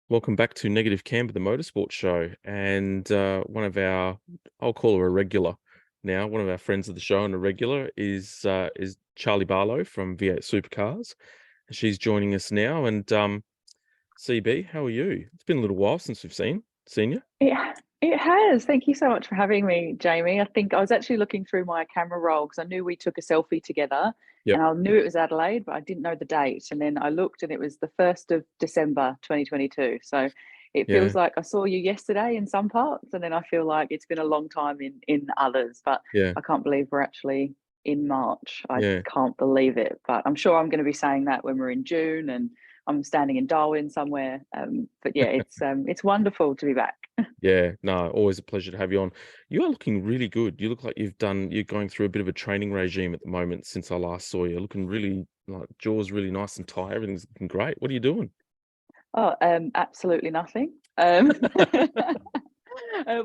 Welcome back to Negative Camber, the motorsport show. And one of our, I'll call her a regular now, one of our friends of the show and a regular is Charlie Barlow from V8 Supercars. She's joining us now. And CB, how are you? It's been a little while since we've seen you. It has. Thank you so much for having me, Jamie. I think I was actually looking through my camera roll because I knew we took a selfie together Yep. and I knew it was Adelaide, but I didn't know the date. And then I looked and it was the 1st of December, 2022. So it feels Yeah. like I saw you yesterday in some parts, and then I feel like it's been a long time in others. But Yeah. I can't believe we're actually in March. I Yeah. can't believe it. But I'm sure I'm going to be saying that when we're in June and I'm standing in Darwin somewhere. But yeah, it's wonderful to be back. Yeah. No, always a pleasure to have you on. You are looking really good. You look like you're going through a bit of a training regime at the moment since I last saw you. Looking really like jaw's really nice and tight. Everything's looking great. What are you doing? Oh, absolutely nothing. Well,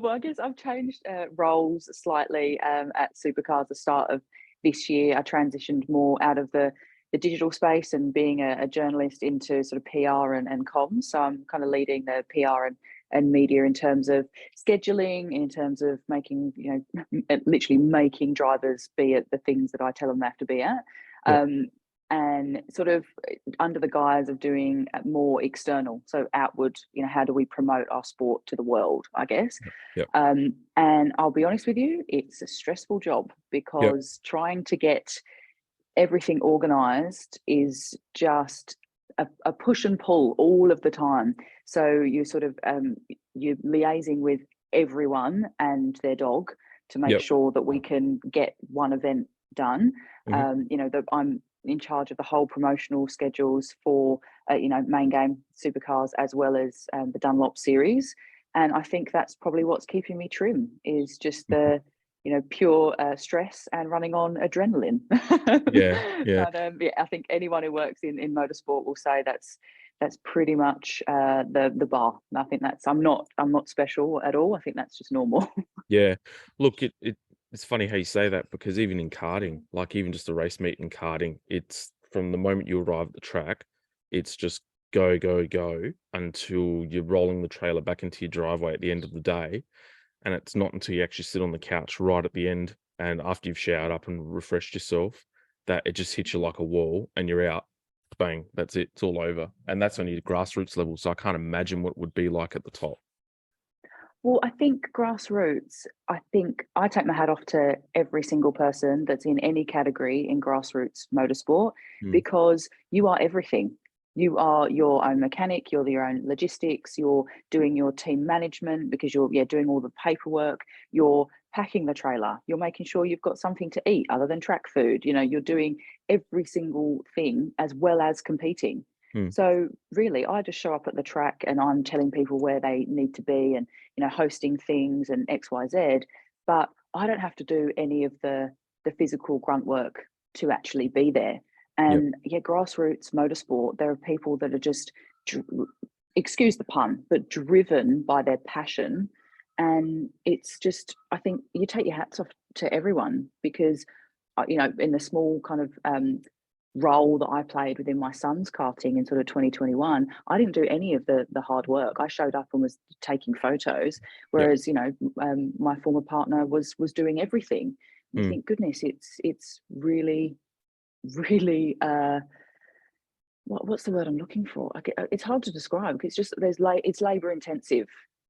I guess I've changed roles slightly at Supercars at the start of this year. I transitioned more out of the digital space and being a journalist into sort of PR and comms. So I'm kind of leading the PR and media in terms of scheduling, in terms of making, literally making drivers be at the things that I tell them they have to be at. Yep. And sort of under the guise of doing more external, so outward, how do we promote our sport to the world, I guess. Yep. And I'll be honest with you, it's a stressful job Yep. because trying to get everything organized is just a push and pull all of the time. So you sort of you're liaising with everyone and their dog to make Yep. sure that we can get one event done. Mhm. That I'm in charge of the whole promotional schedules for main game supercars as well as the Dunlop series. And I think that's probably what's keeping me trim is just the pure stress and running on adrenaline. Yeah. Yeah. But yeah, I think anyone who works in motorsport will say that's pretty much the bar. And I think I'm not special at all. I think that's just normal. Yeah. Look, it's funny how you say that because even in karting, like even just a race meet in karting, it's from the moment you arrive at the track, it's just go, go, go until you're rolling the trailer back into your driveway at the end of the day. And it's not until you actually sit on the couch right at the end and after you've showered up and refreshed yourself that it just hits you like a wall and you're out. Bang, that's it. It's all over. And that's only the grassroots level. So I can't imagine what it would be like at the top. Well, I think grassroots, I think I take my hat off to every single person that's in any category in grassroots motorsport Mm. because you are everything. You are your own mechanic, you're your own logistics, you're doing your team management because you're doing all the paperwork, you're packing the trailer, you're making sure you've got something to eat other than track food. You're doing every single thing as well as competing. Mm. So really, I just show up at the track and I'm telling people where they need to be and hosting things and XYZ, but I don't have to do any of the physical grunt work to actually be there. Yep. And yeah, grassroots motorsport, there are people that are just, excuse the pun, but driven by their passion. And it's just, I think you take your hats off to everyone because, in the small kind of role that I played within my son's karting in sort of 2021, I didn't do any of the hard work. I showed up and was taking photos, Yep. whereas my former partner was doing everything. And you Mm. think, goodness, it's really, really what's the word I'm looking for? It's hard to describe because it's just it's labor intensive,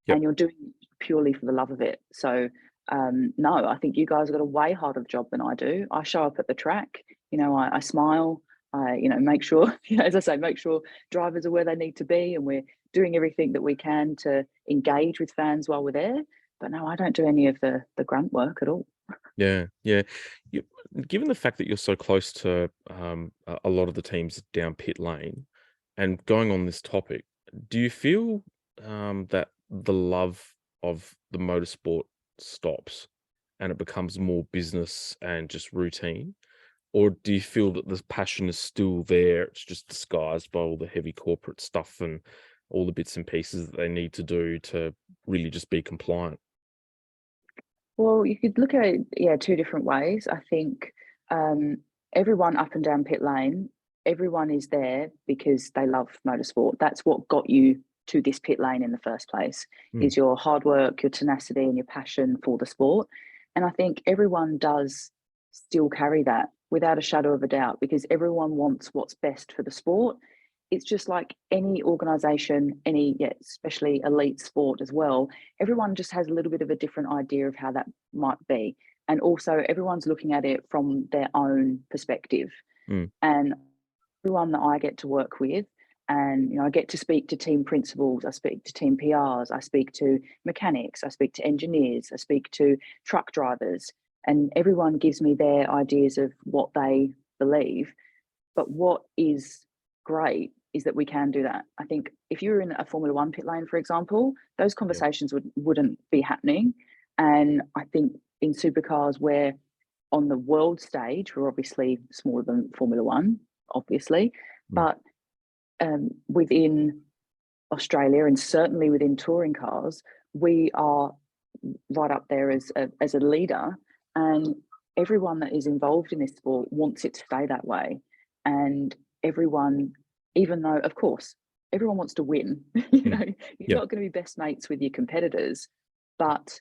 Yep. and you're doing it purely for the love of it. So no, I think you guys have got a way harder job than I do. I show up at the track, I smile, I make sure, as I say, make sure drivers are where they need to be, and we're doing everything that we can to engage with fans while we're there. But no, I don't do any of the grunt work at all. Yeah, yeah. You, given the fact that you're so close to a lot of the teams down pit lane, and going on this topic, do you feel that the love of the motorsport stops and it becomes more business and just routine? Or do you feel that the passion is still there? It's just disguised by all the heavy corporate stuff and all the bits and pieces that they need to do to really just be compliant? Well, you could look at it, yeah, two different ways. I think um, everyone up and down pit lane, everyone is there because they love motorsport. That's what got you to this pit lane in the first place, Mm. is your hard work, your tenacity, and your passion for the sport. And I think everyone does still carry that without a shadow of a doubt, because everyone wants what's best for the sport. It's just like any organization, especially elite sport as well, everyone just has a little bit of a different idea of how that might be. And also everyone's looking at it from their own perspective. Mm. And everyone that I get to work with, and I get to speak to team principals, I speak to team PRs, I speak to mechanics, I speak to engineers, I speak to truck drivers, and everyone gives me their ideas of what they believe. But what is great is that we can do that. I think if you're in a Formula One pit lane, for example, those conversations wouldn't be happening. And I think in supercars, where on the world stage, we're obviously smaller than Formula One, obviously, but within Australia and certainly within touring cars, we are right up there as a leader, and everyone that is involved in this sport wants it to stay that way. And everyone, even though of course everyone wants to win, you're not going to be best mates with your competitors, but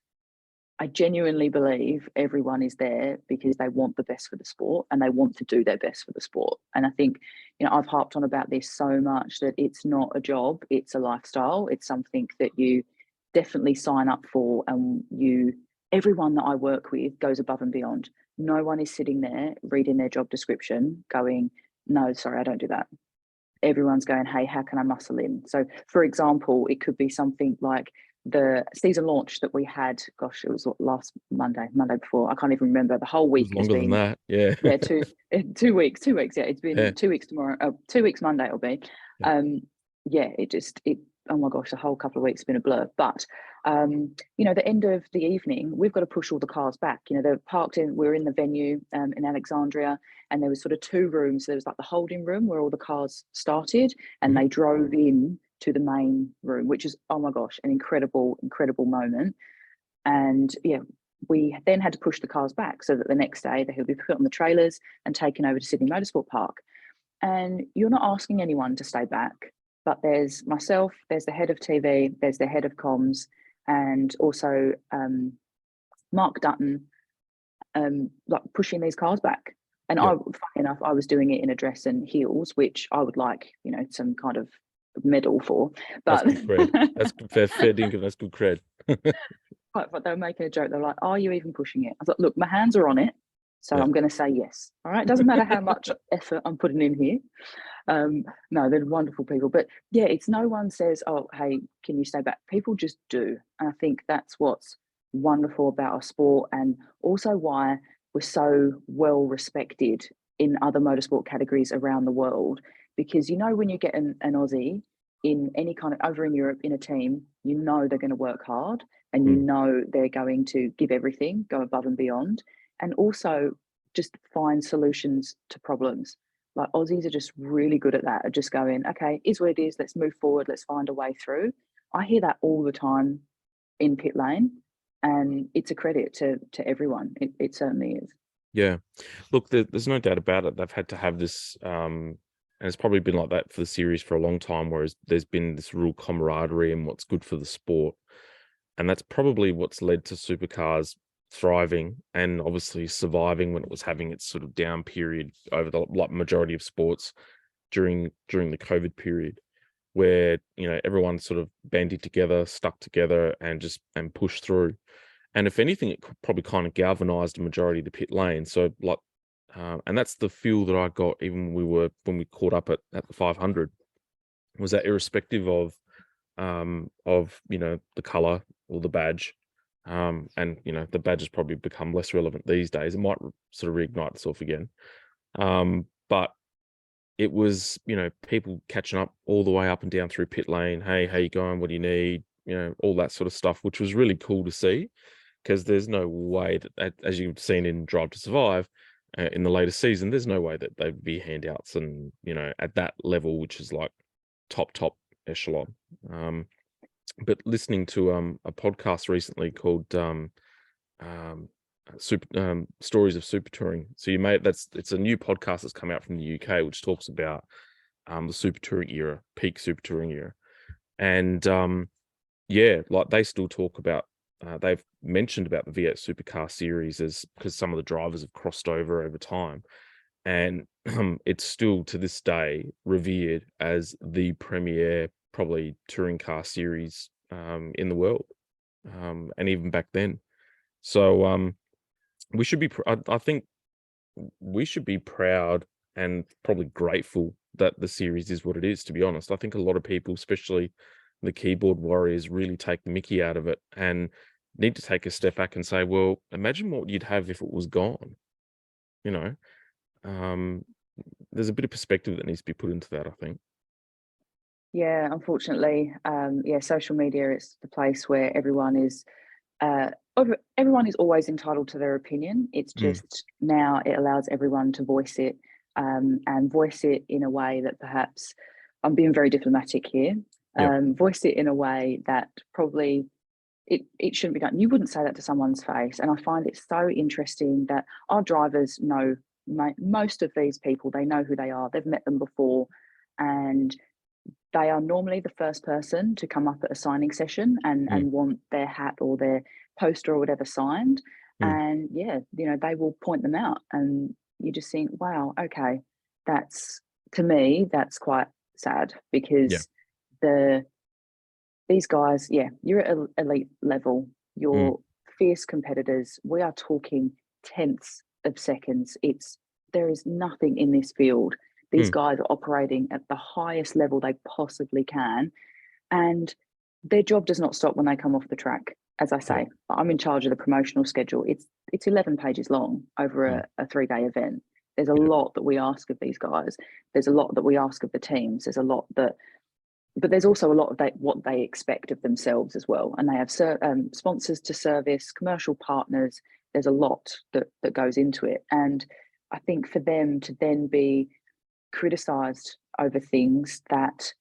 I genuinely believe everyone is there because they want the best for the sport and they want to do their best for the sport. And I think, I've harped on about this so much that it's not a job, it's a lifestyle. It's something that you definitely sign up for, and everyone that I work with goes above and beyond. No one is sitting there reading their job description going, no, sorry, I don't do that. Everyone's going, hey, how can I muscle in? So for example, it could be something like the season launch that we had, gosh, it was last Monday before. I can't even remember. The whole week has been longer than that. Yeah. Yeah, 2 weeks. 2 weeks. Yeah, it's been 2 weeks tomorrow. 2 weeks Monday it'll be. Oh my gosh, the whole couple of weeks has been a blur. But the end of the evening, we've got to push all the cars back. They're parked we're in the venue in Alexandria, and there was sort of two rooms. There was like the holding room where all the cars started, and they drove in to the main room, which is, oh my gosh, an incredible moment. And we then had to push the cars back so that the next day they would be put on the trailers and taken over to Sydney Motorsport Park. And you're not asking anyone to stay back, but there's myself, there's the head of TV, there's the head of comms, and also Mark Dutton, like pushing these cars back. And funny enough, I was doing it in a dress and heels, which I would like, some kind of medal for. But that's good cred. That's fair dinkum. That's good cred. But they were making a joke. They're like, are you even pushing it? I thought, look, my hands are on it, so I'm going to say yes. All right, doesn't matter how much effort I'm putting in here. No, they're wonderful people. But it's no one says, oh, hey, can you stay back? People just do. And I think that's what's wonderful about our sport, and also why we're so well respected in other motorsport categories around the world. Because when you get an Aussie in any kind of over in Europe in a team, they're going to work hard, and they're going to give everything, go above and beyond, and also just find solutions to problems. Like Aussies are just really good at that, at just going, okay, is what it is, let's move forward, let's find a way through. I hear that all the time in pit lane, and it's a credit to everyone. It certainly is. Yeah. Look, there's no doubt about it. They've had to have this, and it's probably been like that for the series for a long time, whereas there's been this real camaraderie and what's good for the sport. And that's probably what's led to supercars thriving and obviously surviving when it was having its sort of down period over the majority of sports during the COVID period, where everyone sort of banded together, stuck together, and pushed through. And if anything, it probably kind of galvanized the majority of the pit lane. So and that's the feel that I got even when we caught up at the 500, was that irrespective of the color or the badge, and the badge has probably become less relevant these days. It might sort of reignite itself again, but it was people catching up all the way up and down through pit lane. Hey, how you going? What do you need? All that sort of stuff, which was really cool to see, because there's no way that, as you've seen in Drive to Survive in the latest season, there's no way that they'd be handouts and at that level, which is like top echelon. But listening to a podcast recently called Stories of Super Touring. So it's a new podcast that's come out from the UK, which talks about the super touring era, peak super touring era. And yeah, like they still talk about, they've mentioned about the V8 Supercar series as because some of the drivers have crossed over time, and it's still to this day revered as the premier probably touring car series in the world, and even back then. So we should be, I think we should be proud and probably grateful that the series is what it is, to be honest. I think a lot of people, especially the keyboard warriors, really take the mickey out of it and need to take a step back and say, well, imagine what you'd have if it was gone. You know, um, there's a bit of perspective that needs to be put into that, I think. Yeah, unfortunately, yeah, social media is the place where uh, everyone is always entitled to their opinion. It's Mm, just now it allows everyone to voice it, and voice it in a way that perhaps I'm being very diplomatic here. yep. Voice it in a way that probably it shouldn't be done. You wouldn't say that to someone's face, and I find it so interesting that our drivers know most of these people. They know who they are. They've met them before, and they are normally the first person to come up at a signing session Mm, and want their hat or their poster or whatever signed. mm, And yeah, they will point them out, and you just think, wow, okay, that's to me, that's quite sad yeah. because the these guys, yeah, you're at elite level, Mm, you're fierce competitors. We are talking tenths of seconds. There is nothing in this field. These mm, guys are operating at the highest level they possibly can, and their job does not stop when they come off the track. As I yeah. say, I'm in charge of the promotional schedule. It's 11 pages long over Mm, a 3-day event. There's a yeah. lot that we ask of these guys. There's a lot that we ask of the teams. There's a lot that but there's also a lot of what they expect of themselves as well. And they have sponsors to service, commercial partners. There's a lot that goes into it. And I think for them to then be criticized over things that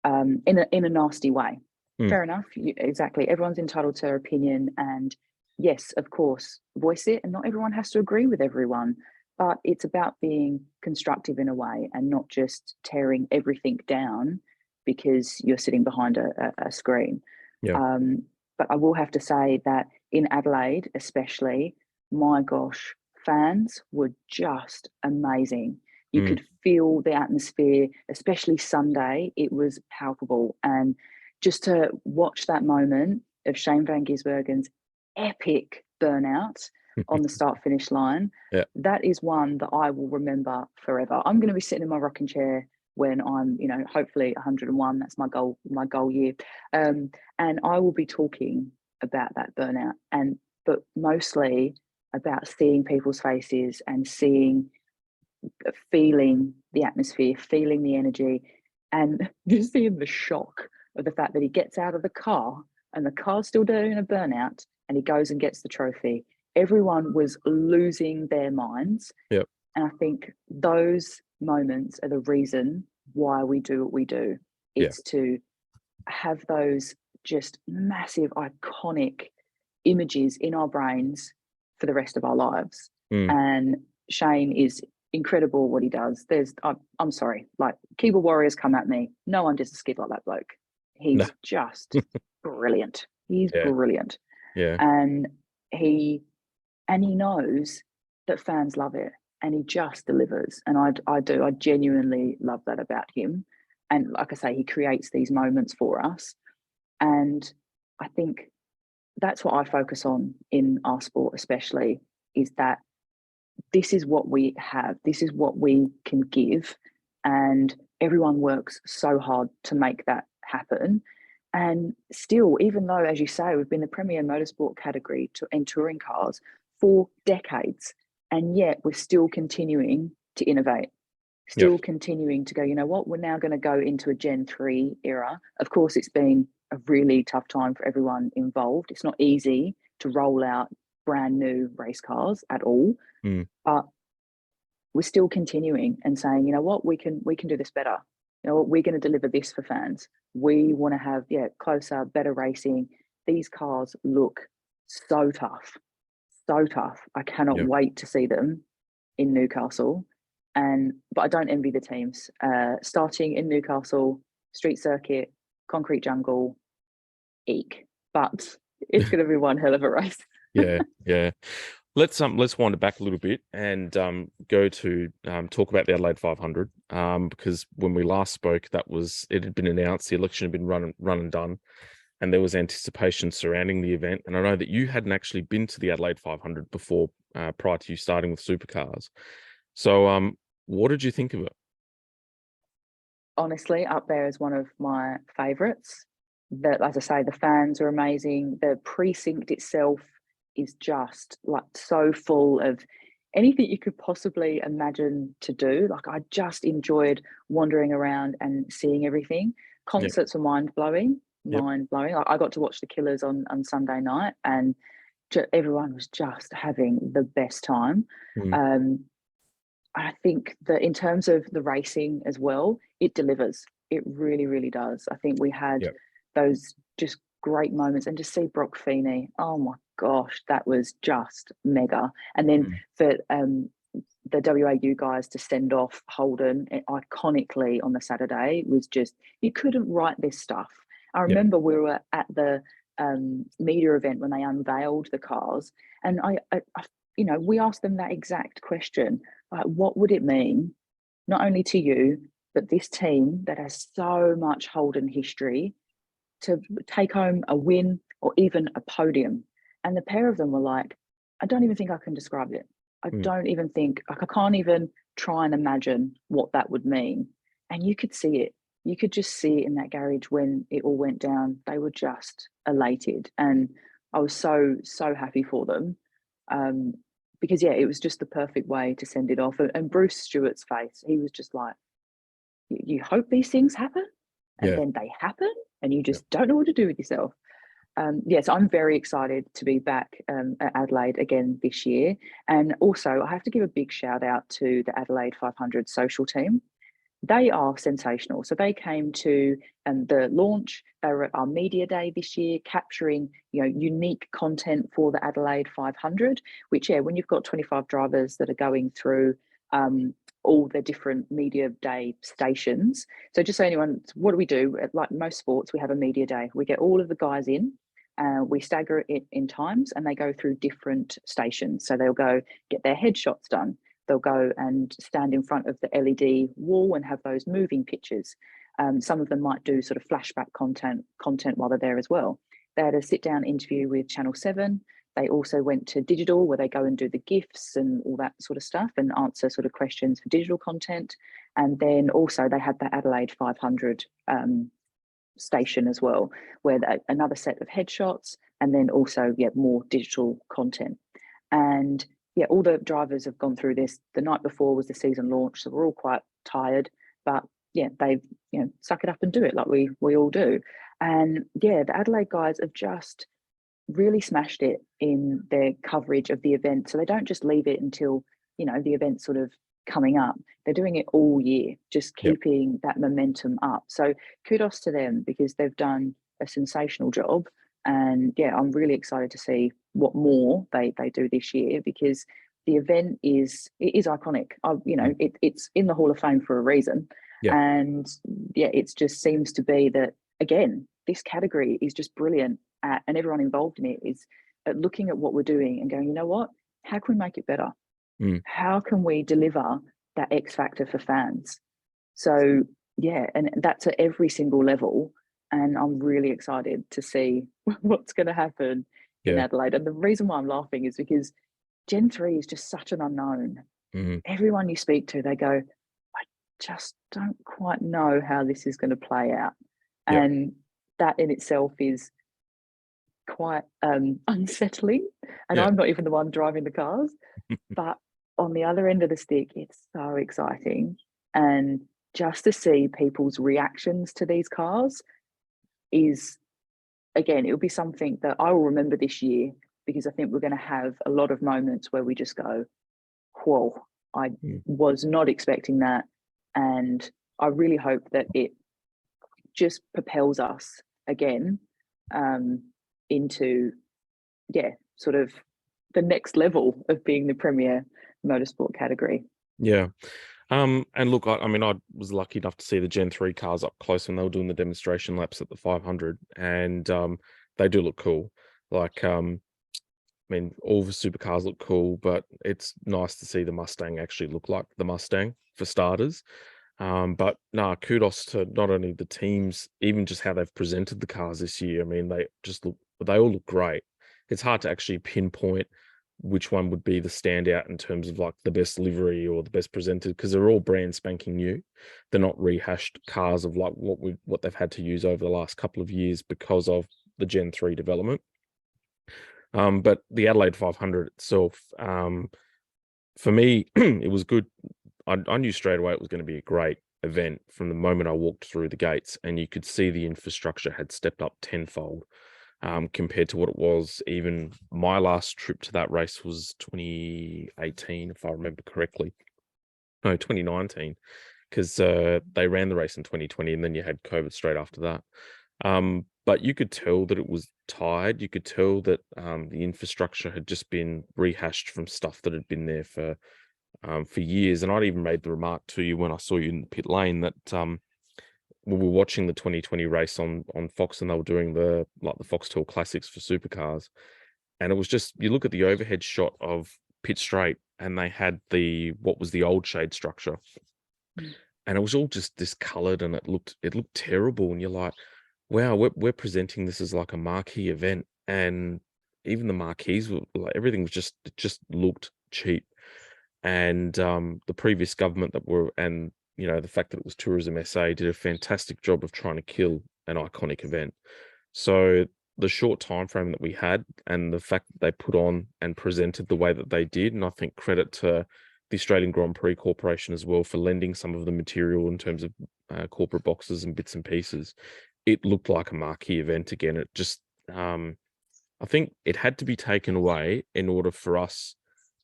in a nasty way, Mm, fair enough. Exactly. Everyone's entitled to their opinion. And yes, of course, voice it. And not everyone has to agree with everyone. But it's about being constructive in a way and not just tearing everything down because you're sitting behind a screen. yeah. Um, but I will have to say that in Adelaide, especially, my gosh, fans were just amazing. You Mm, could feel the atmosphere, especially Sunday. It was palpable. And just to watch that moment of Shane Van Gisbergen's epic burnout on the start finish line, yeah. that is one that I will remember forever. I'm going to be sitting in my rocking chair when I'm, hopefully 101. That's my goal year. And I will be talking about that burnout but mostly about seeing people's faces and feeling the atmosphere, feeling the energy, and just seeing the shock of the fact that he gets out of the car and the car's still doing a burnout and he goes and gets the trophy. Everyone was losing their minds. Yep. And I think those moments are the reason why we do what we do. Yeah. It's to have those just massive, iconic images in our brains for the rest of our lives. Mm, And Shane is incredible what he does. I'm sorry, like keyboard warriors come at me. No one does a skid like that bloke. nah. He's just brilliant. He's Yeah. brilliant. Yeah. And he he knows that fans love it and he just delivers. And I genuinely love that about him. And like I say, he creates these moments for us. And I think that's what I focus on in our sport, especially, is that this is what we have, this is what we can give. And everyone works so hard to make that happen. And still, even though, as you say, we've been the premier motorsport category in touring cars for decades, and yet we're still continuing to innovate, Yep. still continuing to go, you know what, we're now going to go into a Gen 3 era. Of course, it's been a really tough time for everyone involved. It's not easy to roll out brand new race cars at all, Mm, but we're still continuing and saying, you know what, we can do this better. You know what, we're going to deliver this for fans. We want to have closer, better racing. These cars look so tough, so tough. I cannot yeah. wait to see them in Newcastle. But I don't envy the teams starting in Newcastle street circuit. concrete jungle, eek. But it's going to be one hell of a race. Yeah. Let's wind it back a little bit and go to talk about the Adelaide 500 because when we last spoke, it had been announced, the election had been run and done, and there was anticipation surrounding the event. And I know that you hadn't actually been to the Adelaide 500 before, prior to you starting with Supercars. So what did you think of it? Honestly, up there is one of my favourites. That, as I say, the fans are amazing. The precinct itself is just like so full of anything you could possibly imagine to do. Like, I just enjoyed wandering around and seeing everything. Concerts are mind-blowing. Like, I got to watch the Killers on Sunday night, and everyone was just having the best time. I think that in terms of the racing as well, it delivers. It really, really does. I think we had those just great moments, and to see Brock Feeney, oh my gosh, that was just mega. And then for the WAU guys to send off Holden iconically on the Saturday was just, you couldn't write this stuff. I remember we were at the media event when they unveiled the cars, and I we asked them that exact question. Like, what would it mean, not only to you, but this team that has so much Holden history, to take home a win or even a podium? And the pair of them were like, I don't even think I can describe it. I don't even think, like, I can't even try and imagine what that would mean. And you could see it. You could just see it in that garage when it all went down. They were just elated. And I was so, so happy for them. Because it was just the perfect way to send it off. And Bruce Stewart's face, he was just like, you hope these things happen, and then they happen, and you just don't know what to do with yourself. So I'm very excited to be back at Adelaide again this year. And also, I have to give a big shout out to the Adelaide 500 social team. They are sensational. So they came to the launch. They were at our media day this year, capturing unique content for the Adelaide 500. Which, when you've got 25 drivers that are going through all the different media day stations. So just so anyone, what do we do? Like most sports, we have a media day. We get all of the guys in. We stagger it in times, and they go through different stations. So they'll go get their headshots done. They'll go and stand in front of the LED wall and have those moving pictures. Some of them might do sort of flashback content while they're there as well. They had a sit-down interview with Channel 7. They also went to digital, where they go and do the GIFs and all that sort of stuff and answer sort of questions for digital content. And then also they had the Adelaide 500 station as well, where another set of headshots, and then also more digital content. And all the drivers have gone through this. The night before was the season launch, so we're all quite tired, but they've suck it up and do it like we all do. And the Adelaide guys have just really smashed it in their coverage of the event. So they don't just leave it until the event's sort of coming up. They're doing it all year, just keeping that momentum up. So kudos to them, because they've done a sensational job. And I'm really excited to see what more they do this year, because the event is iconic. It's in the Hall of Fame for a reason. And it just seems to be that, again, this category is just brilliant and everyone involved in it is looking at what we're doing and going, you know what, how can we make it better? How can we deliver that X factor for fans? So and that's at every single level. And I'm really excited to see what's going to happen in Adelaide. And the reason why I'm laughing is because Gen 3 is just such an unknown. Everyone you speak to, they go, I just don't quite know how this is going to play out. And that in itself is quite unsettling. And I'm not even the one driving the cars. But on the other end of the stick, it's so exciting. And just to see people's reactions to these cars is, again, it'll be something that I will remember this year, because I think we're going to have a lot of moments where we just go, whoa, I was not expecting that. And I really hope that it just propels us again into, sort of the next level of being the premier motorsport category. And look, I mean, I was lucky enough to see the Gen 3 cars up close when they were doing the demonstration laps at the 500, and they do look cool. Like, I mean, all the supercars look cool, but it's nice to see the Mustang actually look like the Mustang for starters. But nah, kudos to not only the teams, even just how they've presented the cars this year. I mean, they all look great. It's hard to actually pinpoint which one would be the standout in terms of like the best livery or the best presented, because they're all brand spanking new. They're not rehashed cars of like what they've had to use over the last couple of years because of the Gen 3 development. But the Adelaide 500 itself, for me, it was good. I knew straight away it was going to be a great event from the moment I walked through the gates, and you could see the infrastructure had stepped up tenfold compared to what it was. Even my last trip to that race was 2018, if I remember correctly. No, 2019, because they ran the race in 2020, and then you had COVID straight after that. But you could tell that it was tired. You could tell that the infrastructure had just been rehashed from stuff that had been there for years. And I'd even made the remark to you when I saw you in the pit lane that we were watching the 2020 race on Fox, and they were doing the Foxtel Classics for supercars. And it was just, you look at the overhead shot of pit straight, and they had what was the old shade structure. And it was all just discolored, and it looked terrible. And you're like, wow, we're presenting this as like a marquee event, and even the marquees were like, everything was it just looked cheap. And the previous government and the fact that it was Tourism SA did a fantastic job of trying to kill an iconic event. So the short time frame that we had, and the fact that they put on and presented the way that they did, and I think credit to the Australian Grand Prix Corporation as well for lending some of the material in terms of corporate boxes and bits and pieces. It looked like a marquee event again. It just, I think it had to be taken away in order for us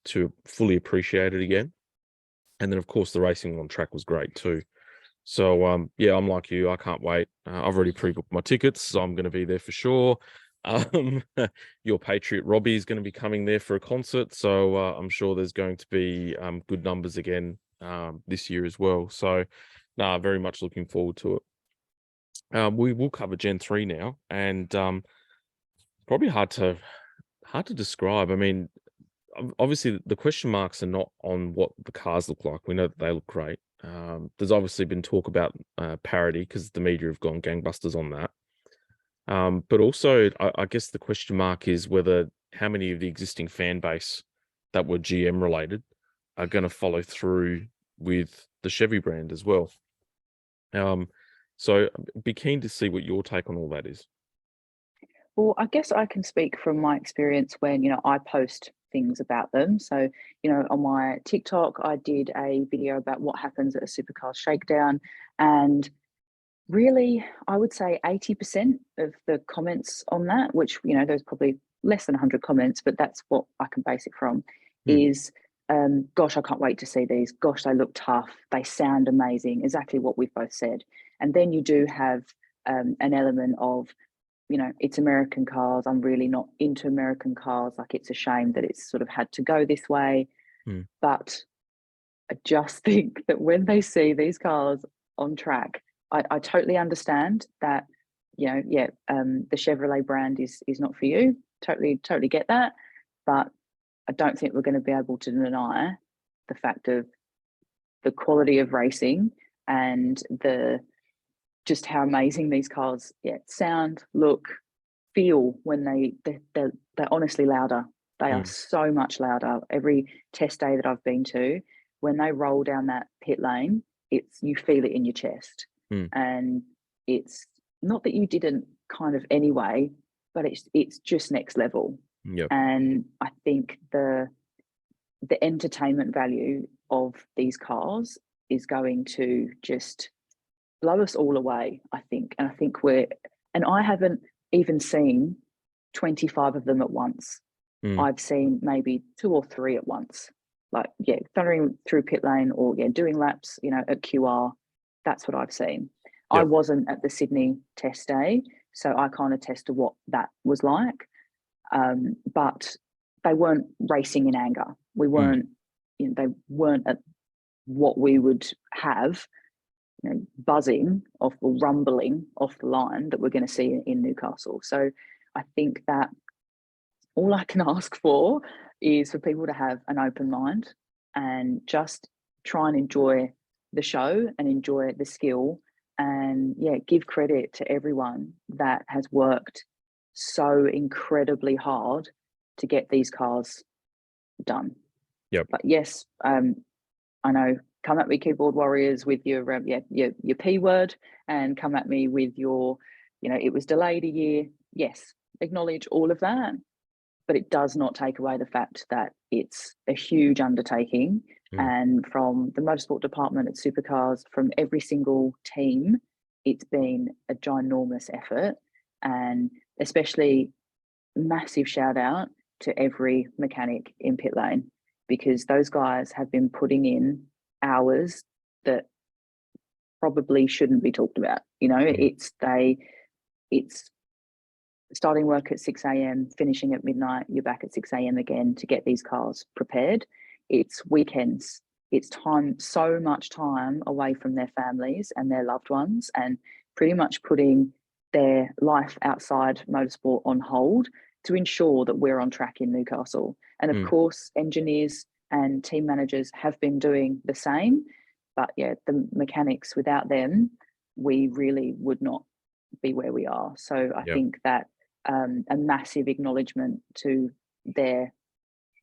to fully appreciate it again. And then, of course, the racing on track was great too. So, yeah, I'm like you. I can't wait. I've already pre-booked my tickets, so I'm going to be there for sure. Your Patriot Robbie is going to be coming there for a concert, so I'm sure there's going to be good numbers again this year as well. So, very much looking forward to it. We will cover Gen 3 now, and probably hard to describe. I mean, obviously the question marks are not on what the cars look like. We know that they look great. There's obviously been talk about parity because the media have gone gangbusters on that. But also, I guess the question mark is whether how many of the existing fan base that were GM related are going to follow through with the Chevy brand as well. So be keen to see what your take on all that is. Well, I guess I can speak from my experience when, I post things about them. So, on my TikTok, I did a video about what happens at a Supercars shakedown. And really, I would say 80% of the comments on that, which, there's probably less than 100 comments, but that's what I can base it from, is, gosh, I can't wait to see these. Gosh, they look tough. They sound amazing. Exactly what we've both said. And then you do have an element of, it's American cars. I'm really not into American cars. Like, it's a shame that it's sort of had to go this way. But I just think that when they see these cars on track, I totally understand that, the Chevrolet brand is not for you. Totally get that. But I don't think we're going to be able to deny the fact of the quality of racing and just how amazing these cars sound, look, feel when they're honestly louder. They are so much louder. Every test day that I've been to, when they roll down that pit lane, you feel it in your chest. And it's not that you didn't kind of anyway, but it's just next level. And I think the entertainment value of these cars is going to just blow us all away, I think. And I think I haven't even seen 25 of them at once. I've seen maybe 2 or 3 at once. Like, thundering through pit lane or doing laps, at QR. That's what I've seen. I wasn't at the Sydney test day, so I can't attest to what that was like. But they weren't racing in anger. We weren't, they weren't at what we would have, buzzing off or rumbling off the line that we're going to see in Newcastle. So I think that all I can ask for is for people to have an open mind and just try and enjoy the show and enjoy the skill, and give credit to everyone that has worked so incredibly hard to get these cars done. Yep. But yes, I know, come at me, keyboard warriors, with your P word, and come at me with your, it was delayed a year. Yes, acknowledge all of that, but it does not take away the fact that it's a huge undertaking. And from the motorsport department at Supercars, from every single team, it's been a ginormous effort. And especially massive shout out to every mechanic in pit lane, because those guys have been putting in hours that probably shouldn't be talked about. It's starting work at 6 a.m, finishing at midnight, you're back at 6 a.m. again to get these cars prepared. It's weekends, it's time, so much time away from their families and their loved ones, and pretty much putting their life outside motorsport on hold to ensure that we're on track in Newcastle. And of course, engineers and team managers have been doing the same. But the mechanics, without them, we really would not be where we are. So I think that a massive acknowledgement to their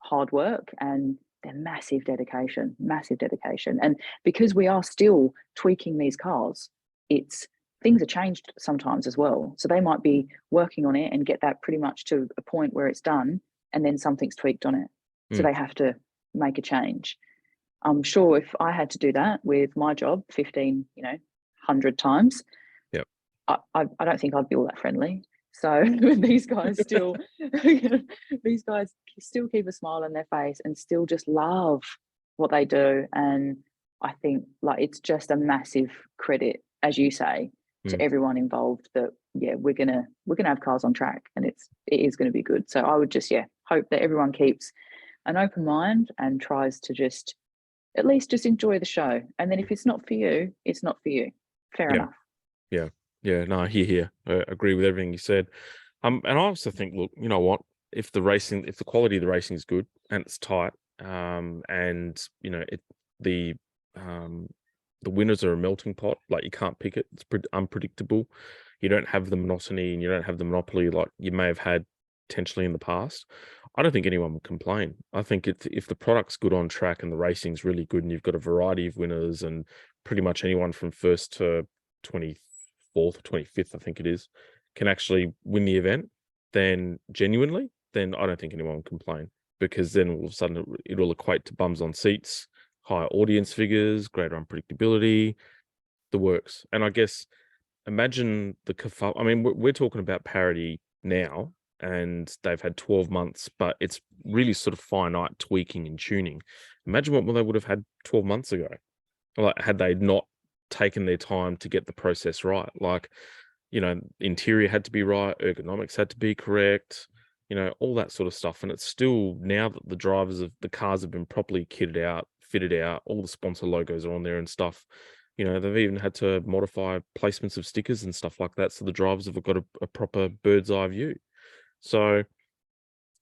hard work and their massive dedication. And because we are still tweaking these cars, things are changed sometimes as well. So they might be working on it and get that pretty much to a point where it's done, and then something's tweaked on it. So they have to make a change. I'm sure if I had to do that with my job 100 times, I don't think I'd be all that friendly. So these guys still keep a smile on their face and still just love what they do. And I think it's just a massive credit, as you say, to everyone involved, that we're gonna have cars on track, and it is gonna be good. So I would just hope that everyone keeps an open mind and tries to just at least just enjoy the show. And then if it's not for you, it's not for you. Fair enough. No, here. I agree with everything you said. And I also think, look, you know what? If the quality of the racing is good and it's tight, and the winners are a melting pot, like you can't pick it. It's unpredictable. You don't have the monotony and you don't have the monopoly like you may have had potentially in the past. I don't think anyone would complain. I think if the product's good on track and the racing's really good and you've got a variety of winners and pretty much anyone from first to 24th or 25th, I think it is, can actually win the event, then I don't think anyone will complain, because then all of a sudden it'll equate to bums on seats, higher audience figures, greater unpredictability, the works. And I guess imagine I mean, we're talking about parity now, and they've had 12 months, but it's really sort of finite tweaking and tuning. Imagine what they would have had 12 months ago, like had they not taken their time to get the process right. Like, interior had to be right, ergonomics had to be correct, all that sort of stuff. And it's still, now that the cars have been properly kitted out, fitted out, all the sponsor logos are on there and stuff, they've even had to modify placements of stickers and stuff like that, so the drivers have got a proper bird's eye view. So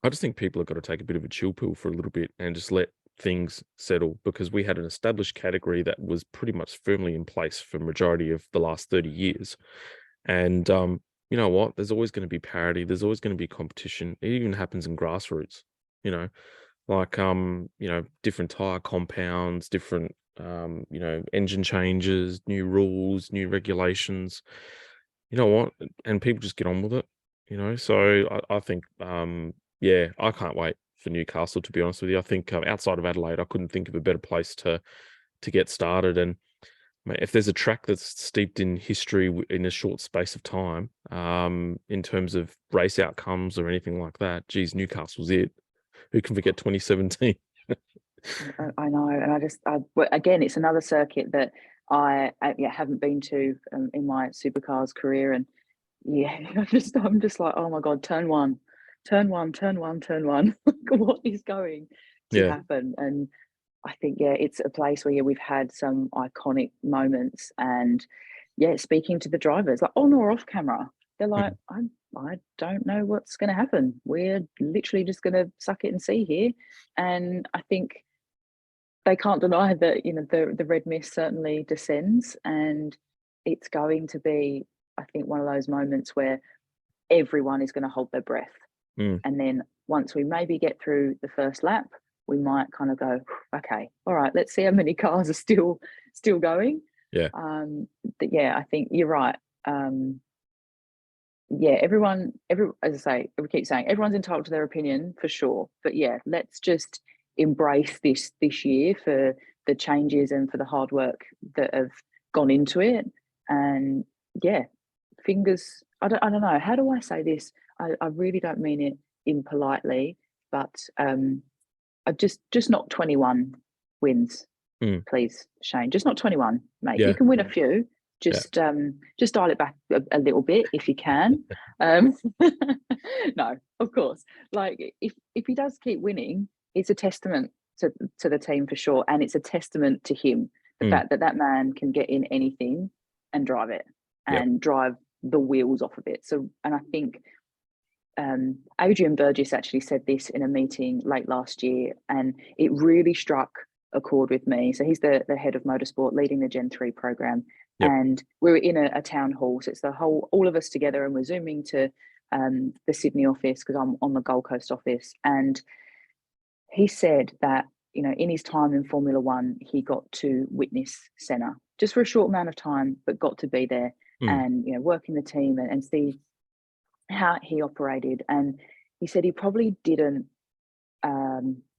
I just think people have got to take a bit of a chill pill for a little bit and just let things settle, because we had an established category that was pretty much firmly in place for majority of the last 30 years. And you know what? There's always going to be parity. There's always going to be competition. It even happens in grassroots, like, different tire compounds, different, engine changes, new rules, new regulations, you know what? And people just get on with it, so I think, I can't wait for Newcastle, to be honest with you. I think outside of Adelaide, I couldn't think of a better place to get started. And if there's a track that's steeped in history in a short space of time, in terms of race outcomes or anything like that, geez, Newcastle's it. Who can forget 2017? I know, and again, it's another circuit that I haven't been to in my Supercars career, and I'm just like, oh my god, turn one. What is going to happen? And I think, yeah, it's a place where we've had some iconic moments, and speaking to the drivers, like on or off camera, they're like, I don't know what's going to happen. We're literally just going to suck it and see here. And I think they can't deny that, the red mist certainly descends, and it's going to be, I think, one of those moments where everyone is going to hold their breath. And then once we maybe get through the first lap, we might kind of go, okay, all right, let's see how many cars are still going. Yeah. But I think you're right. Everyone, as I say, we keep saying everyone's entitled to their opinion for sure. But let's just embrace this year for the changes and for the hard work that have gone into it. And fingers, I don't know, how do I say this? I really don't mean it impolitely, but I just not 21 wins, please, Shane. Just not 21, mate. You can win a few. Just dial it back a little bit if you can. No, of course. Like if he does keep winning, it's a testament to the team for sure, and it's a testament to him, the fact that man can get in anything and drive it and drive the wheels off of it. So, and I think Adrian Burgess actually said this in a meeting late last year, and it really struck a chord with me. So he's the head of motorsport, leading the Gen 3 program. And we were in a town hall. So it's all of us together, and we're zooming to the Sydney office because I'm on the Gold Coast office. And he said that, in his time in Formula One, he got to witness Senna just for a short amount of time, but got to be there and, work in the team and see how he operated. And he said he probably didn't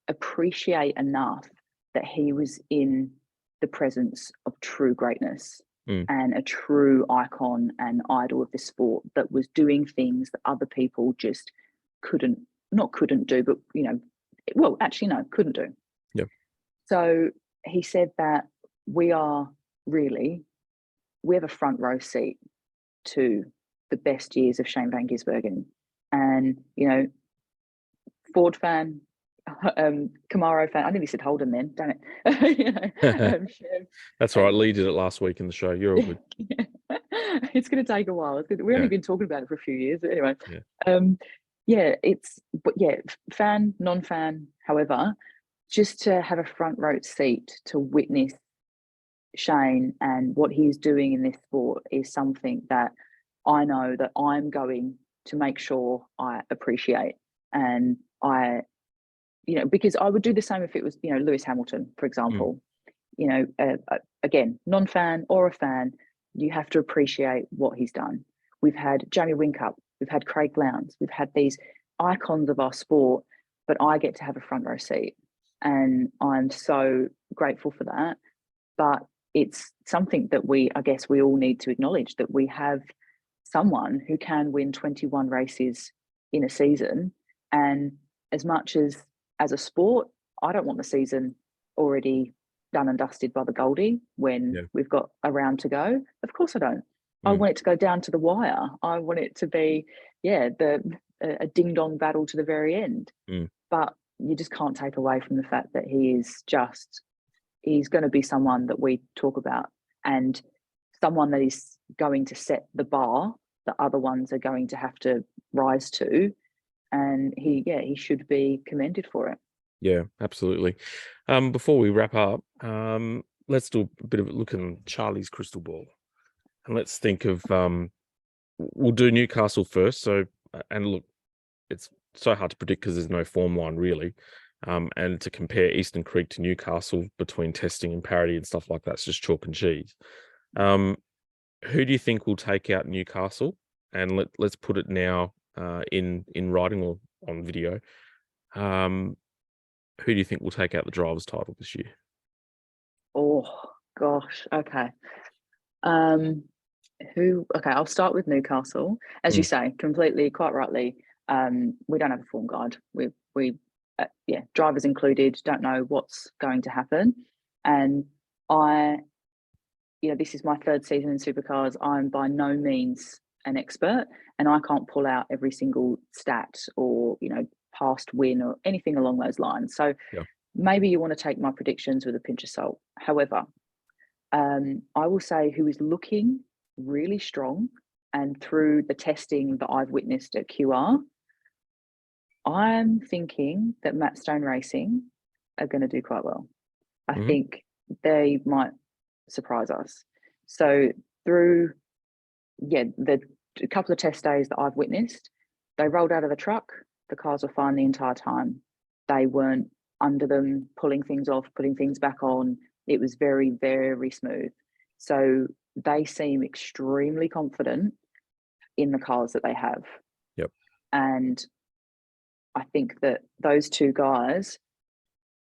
appreciate enough that he was in the presence of true greatness and a true icon and idol of the sport that was doing things that other people just couldn't do, but couldn't do. So he said that we have a front row seat to the best years of Shane van Gisbergen, and Ford fan, Camaro fan. I nearly said Holden then, damn it. That's all right. Leigh did it last week in the show. You're all good. It's going to take a while. We've only been talking about it for a few years, but anyway. Fan, non-fan, however, just to have a front row seat to witness Shane and what he's doing in this sport is something that I know that I'm going to make sure I appreciate. And because I would do the same if it was, Lewis Hamilton, for example. Again, non-fan or a fan, you have to appreciate what he's done. We've had Jamie Whincup, we've had Craig Lowndes, we've had these icons of our sport, but I get to have a front row seat. And I'm so grateful for that. But it's something that we all need to acknowledge, that we have someone who can win 21 races in a season. And as much as a sport, I don't want the season already done and dusted by the Goldie when we've got a round to go. Of course I don't. I want it to go down to the wire. I want it to be, a ding-dong battle to the very end. But you just can't take away from the fact that he's going to be someone that we talk about, and someone that is going to set the bar that other ones are going to have to rise to. And he should be commended for it. Yeah, absolutely. Before we wrap up, let's do a bit of a look in Charlie's crystal ball, and let's think of we'll do Newcastle first. So, and look, it's so hard to predict because there's no form line really, and to compare Eastern Creek to Newcastle between testing and parity and stuff like that's just chalk and cheese. Who do you think will take out Newcastle? And let's put it now in writing or on video. Who do you think will take out the driver's title this year? Oh gosh, okay. I'll start with Newcastle. As you say, completely, quite rightly, we don't have a form guide. We drivers included, don't know what's going to happen. And this is my third season in Supercars. I'm by no means an expert, and I can't pull out every single stat or, past win or anything along those lines. So maybe you want to take my predictions with a pinch of salt. However, I will say who is looking really strong, and through the testing that I've witnessed at QR, I'm thinking that Matt Stone Racing are going to do quite well. I Mhm. think they might surprise us. So through, the couple of test days that I've witnessed, they rolled out of the truck. The cars were fine the entire time. They weren't under them, pulling things off, putting things back on. It was very, very smooth. So they seem extremely confident in the cars that they have. Yep. And I think that those two guys,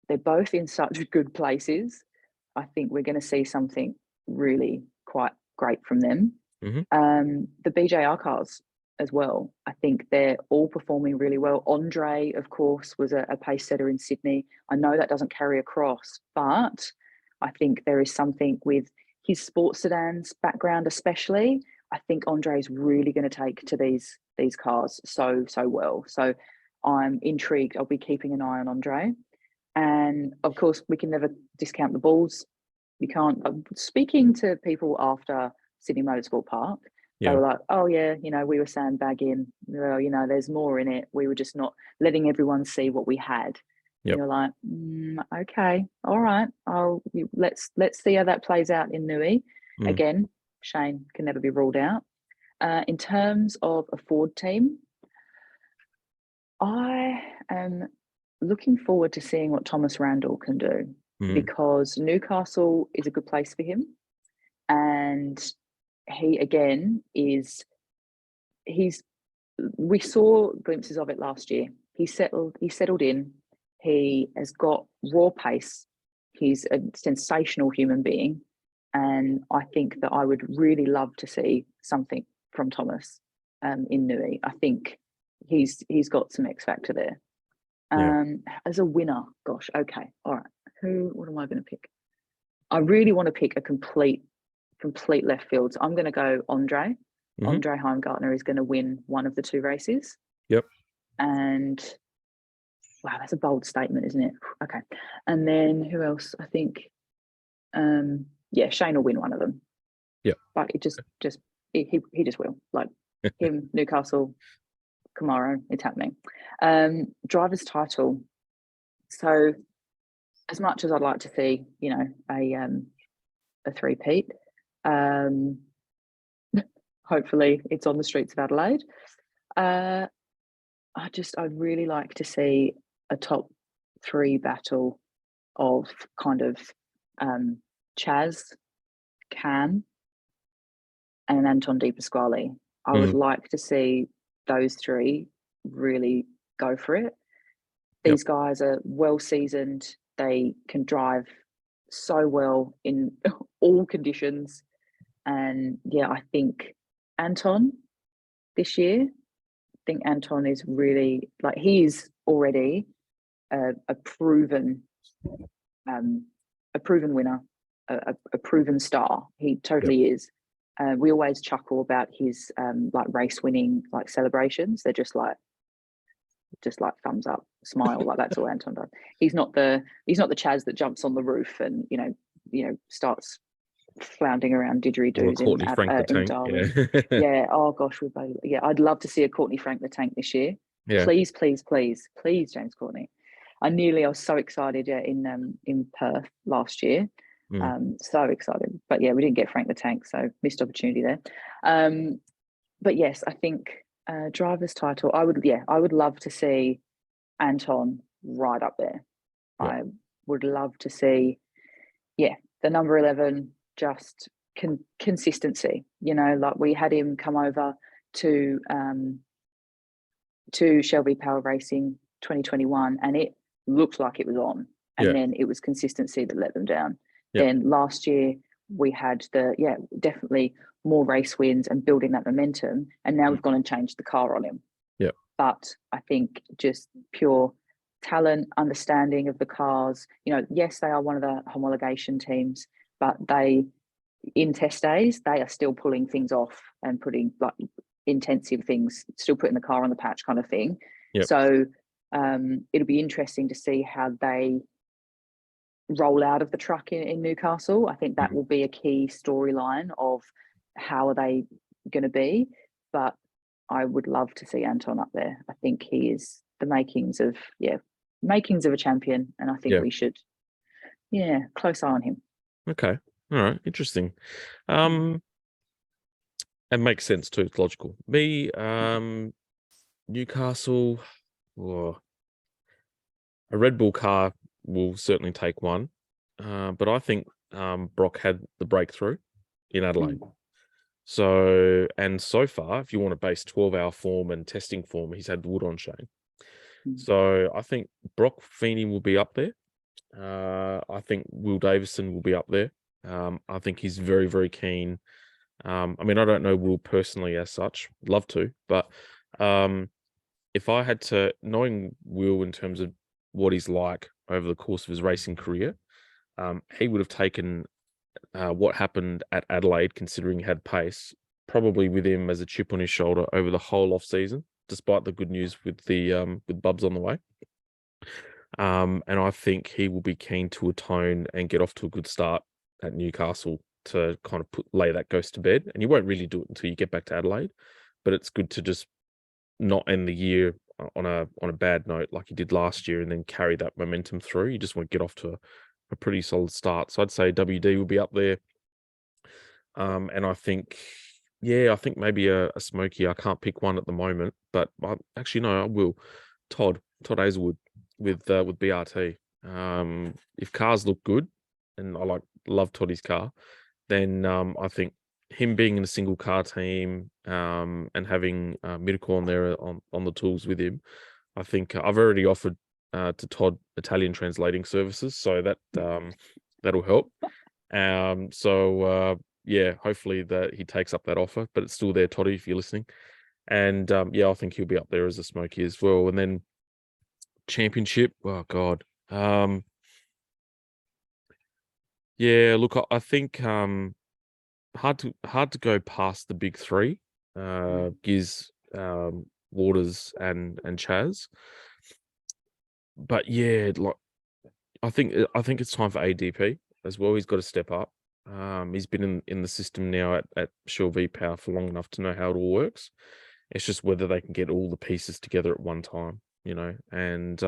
they're both in such good places. I think we're going to see something really quite great from them. Mhm. The BJR cars as well, I think they're all performing really well. Andre, of course, was a pace setter in Sydney. I know that doesn't carry across, but I think there is something with his sports sedans background, especially. I think Andre is really going to take to these cars so well. So I'm intrigued. I'll be keeping an eye on Andre. And of course, we can never discount the bulls. You can't. Speaking to people after Sydney Motorsport Park, they Yeah. were like, "Oh yeah, we were sandbagging. Well, there's more in it. We were just not letting everyone see what we had." And Yep. you're like, "Okay, all right. Let's see how that plays out in Nui." Mm. Again, Shane can never be ruled out. In terms of a Ford team, I am looking forward to seeing what Thomas Randall can do, Mm. because Newcastle is a good place for him. And he, again, we saw glimpses of it last year. He settled in. He has got raw pace. He's a sensational human being. And I think that I would really love to see something from Thomas in Nui. I think he's got some X factor there. Yeah. As a winner, gosh, okay, all right. What am I going to pick? I really want to pick a complete left field. So I'm going to go Andre. Mhm. Andre Heimgartner is going to win one of the two races. Yep. And wow, that's a bold statement, isn't it? Okay. And then who else? I think, Shane will win one of them. Yep. But he just will. Like him, Newcastle, Camaro, it's happening. Driver's title. So as much as I'd like to see, a three-peat, hopefully it's on the streets of Adelaide. I'd really like to see a top three battle of kind of Chaz, Cam, and Anton De Pasquale. I would like to see those three really go for it. These guys are well seasoned. They can drive so well in all conditions. And I think Anton this year, is really, like, he is already a proven winner, a proven star. He Yep. totally is. We always chuckle about his like race winning like celebrations. They're just like thumbs up, smile, like that's all Anton does. He's not the Chaz that jumps on the roof and starts floundering around Or a didgeridoos Courtney Frank the in Tank. Darwin. Yeah. Yeah. Oh gosh, I'd love to see a Courtney Frank the Tank this year. Yeah. Please, James Courtney. I was so excited in Perth last year. So excited. But we didn't get Frank the Tank, so missed opportunity there. But yes, I think driver's title, I would love to see Anton right up there. Yep. I would love to see, the number 11, just consistency. Like we had him come over to Shelby Power Racing 2021, and it looked like it was on. And then it was consistency that let them down. Yep. Then last year we had definitely more race wins and building that momentum. And now we've gone and changed the car on him. Yep. But I think just pure talent, understanding of the cars. Yes, they are one of the homologation teams, but in test days, they are still pulling things off and putting like intensive things, still putting the car on the patch kind of thing. Yep. So it'll be interesting to see how they roll out of the truck in Newcastle. I think that will be a key storyline of how are they going to be. But I would love to see Anton up there. I think he is the makings of a champion, and I think Yeah. we should, close eye on him. Okay. All right. Interesting. It makes sense too. It's logical. Me, Newcastle, oh, a Red Bull car will certainly take one. But I think Brock had the breakthrough in Adelaide. So far, if you want to base 12-hour form and testing form, he's had the wood on Shane. So I think Brock Feeney will be up there. I think Will Davison will be up there. I think he's very, very keen. I mean, I don't know Will personally as such. Love to, but if I had to, knowing Will in terms of what he's like over the course of his racing career, he would have taken what happened at Adelaide, considering he had pace, probably with him as a chip on his shoulder over the whole off season, despite the good news with the with Bubs on the way. And I think he will be keen to atone and get off to a good start at Newcastle to kind of lay that ghost to bed. And you won't really do it until you get back to Adelaide, but it's good to just not end the year on a bad note like he did last year and then carry that momentum through. You just want to get off to a pretty solid start. So I'd say WD will be up there. And I think maybe a Smoky. I can't pick one at the moment, but I will. Todd Hazelwood with BRT. If cars look good, and I love Toddy's car, then I think him being in a single car team and having Miracle on there on the tools with him, I think I've already offered to Todd Italian translating services, so that that'll help. Hopefully that he takes up that offer, but it's still there, Toddy, if you're listening. And I think he'll be up there as a Smoky as well. And then championship, oh god, look, I think hard to go past the big three, Giz, Waters, and Chaz. But I think it's time for ADP as well. He's got to step up. He's been in the system now at Shell V Power for long enough to know how it all works. It's just whether they can get all the pieces together at one time, and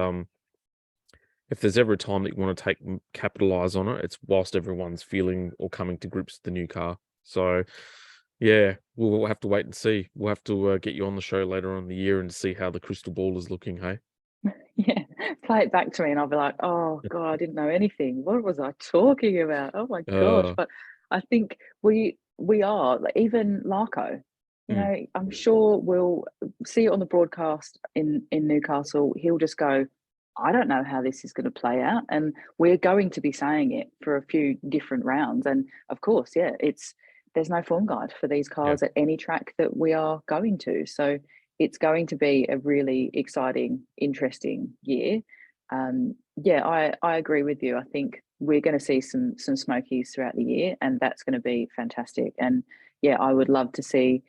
if there's ever a time that you want to capitalize on it, it's whilst everyone's feeling or coming to grips with the new car. So we'll have to wait and see. We'll have to get you on the show later on in the year and see how the crystal ball is looking. Hey, play it back to me and I'll be like, oh god, I didn't know anything. What was I talking about? Oh my gosh. But I think we are, even Larko, I'm sure we'll see it on the broadcast in Newcastle. He'll just go, I don't know how this is going to play out, and we're going to be saying it for a few different rounds. And of course, there's no form guide for these cars at any track that we are going to, so it's going to be a really exciting, interesting year. I agree with you. I think we're going to see some smokies throughout the year, and that's going to be fantastic. And I would love to see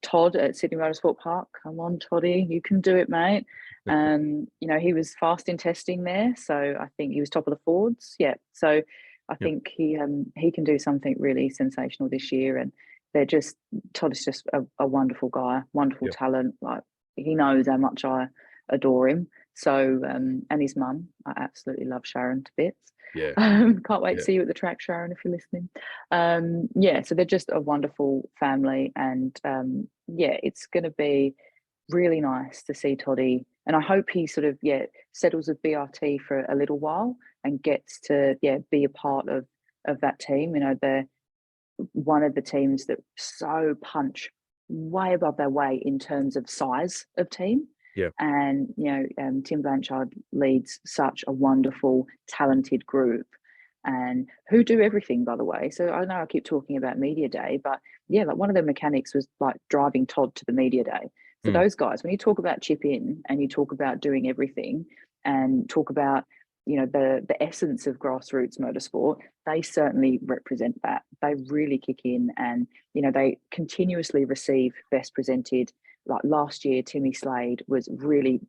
Todd at Sydney Motorsport Park. Come on, Toddy, you can do it, mate. He was fast in testing there, so I think he was top of the Fords. So I think he can do something really sensational this year. And Todd is just a wonderful guy, wonderful talent. Like, he knows how much I adore him. So and his mum, I absolutely love Sharon to bits. Can't wait to see you at the track, Sharon, if you're listening. So they're just a wonderful family, and it's going to be really nice to see Toddy. And I hope he sort of settles with BRT for a little while and gets to be a part of that team. They're one of the teams that so punch way above their weight in terms of size of team. And Tim Blanchard leads such a wonderful, talented group, and who do everything, by the way. So I know I keep talking about media day, but one of the mechanics was like driving Todd to the media day. So those guys, when you talk about chip in and you talk about doing everything and talk about the essence of grassroots motorsport, they certainly represent that. They really kick in, and they continuously receive best presented. Like last year, Timmy Slade was really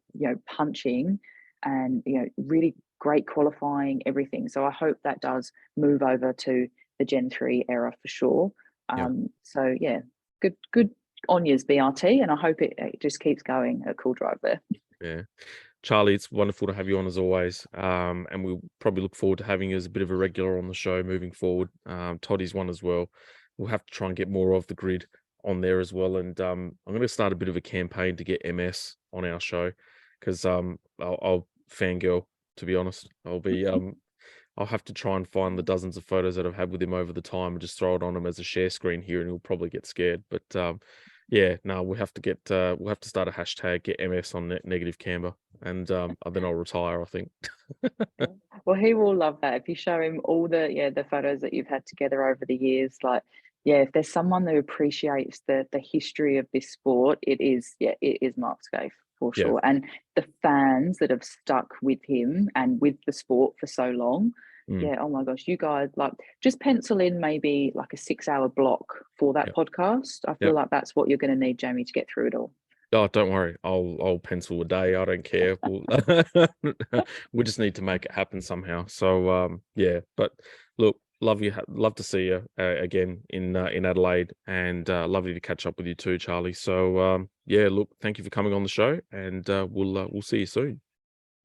punching and really great qualifying, everything. So I hope that does move over to the Gen 3 era for sure. Yeah. So yeah, good on yours, BRT, and I hope it just keeps going at Cool Drive there. Yeah. Charlie, it's wonderful to have you on as always. And we'll probably look forward to having you as a bit of a regular on the show moving forward. Toddy's one as well. We'll have to try and get more of the grid on there as well. And I'm going to start a bit of a campaign to get MS on our show because I'll fangirl, to be honest. I'll have to try and find the dozens of photos that I've had with him over the time and just throw it on him as a share screen here, and he'll probably get scared. But yeah, no, we'll have to start a hashtag get MS on negative camber, and then I'll retire, I think. Yeah. Well, he will love that if you show him all the photos that you've had together over the years. Like, yeah, if there's someone who appreciates the history of this sport, it is Mark Scaife for Yeah. sure. And the fans that have stuck with him and with the sport for so long. Yeah, oh my gosh, you guys, like, just pencil in maybe like a 6-hour block for that podcast. I feel like that's what you're going to need, Jamie, to get through it all. Oh, don't worry. I'll pencil a day. I don't care. We just need to make it happen somehow. So yeah. But look, love to see you again in Adelaide, and lovely to catch up with you too, Charlie. So yeah, look, thank you for coming on the show, and we'll see you soon.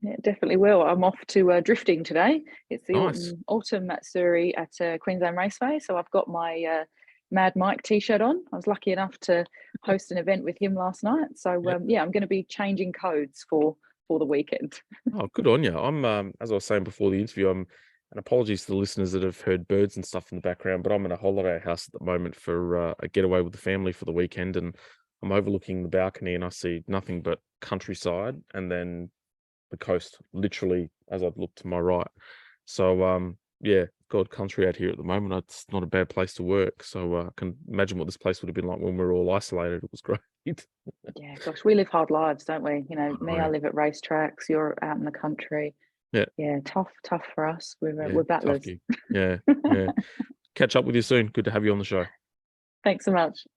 Yeah, definitely will. I'm off to drifting today. It's the Nice. autumn at Surrey at Queensland Raceway. So I've got my Mad Mike t-shirt on. I was lucky enough to host an event with him last night. So yeah, I'm going to be changing codes for the weekend. Oh, good on you. I'm as I was saying before the interview, and apologies to the listeners that have heard birds and stuff in the background, but I'm in a holiday house at the moment for a getaway with the family for the weekend, and I'm overlooking the balcony and I see nothing but countryside and then the coast, literally as I look to my right. So yeah, God country out here at the moment. It's not a bad place to work. So I can imagine what this place would have been like when we were all isolated. It was great. Yeah, gosh, we live hard lives, don't we? You know, me, I Yeah. live at racetracks. You're out in the country. Yeah. Yeah, tough for us. We're Tough battlers. gig. Yeah. Catch up with you soon. Good to have you on the show. Thanks so much.